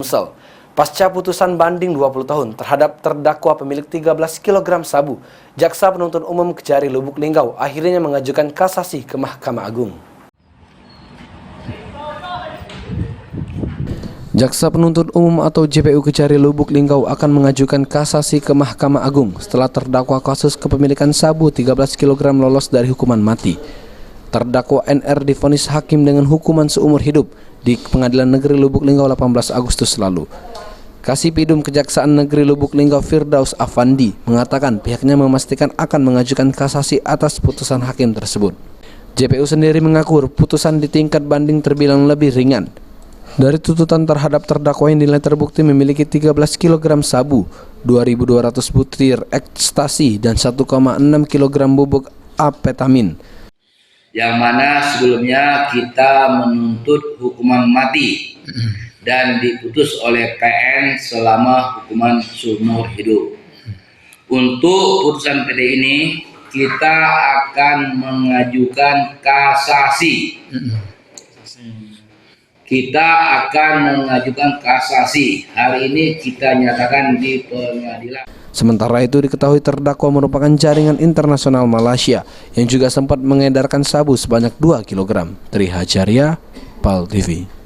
Sumsel. Pasca putusan banding 20 tahun terhadap terdakwa pemilik 13 kg sabu, Jaksa Penuntut Umum Kejari Lubuk Linggau akhirnya mengajukan kasasi ke Mahkamah Agung. Jaksa Penuntut Umum atau JPU Kejari Lubuk Linggau akan mengajukan kasasi ke Mahkamah Agung setelah terdakwa kasus kepemilikan sabu 13 kg lolos dari hukuman mati. Terdakwa NR divonis hakim dengan hukuman seumur hidup di Pengadilan Negeri Lubuk Linggau 18 Agustus lalu. Kasipidum Kejaksaan Negeri Lubuk Linggau Firdaus Afandi mengatakan pihaknya memastikan akan mengajukan kasasi atas putusan hakim tersebut. JPU sendiri mengaku putusan di tingkat banding terbilang lebih ringan. Dari tuntutan terhadap terdakwa yang dinilai terbukti memiliki 13 kg sabu, 2.200 butir ekstasi, dan 1,6 kg bubuk amfetamin. Yang mana sebelumnya kita menuntut hukuman mati dan diputus oleh PN selama hukuman seumur hidup. Untuk putusan PT ini kita akan mengajukan kasasi. Hari ini kita nyatakan di pengadilan. Sementara itu diketahui terdakwa merupakan jaringan internasional Malaysia yang juga sempat mengedarkan sabu sebanyak 2 kg. Tri Hajaria, PAL TV.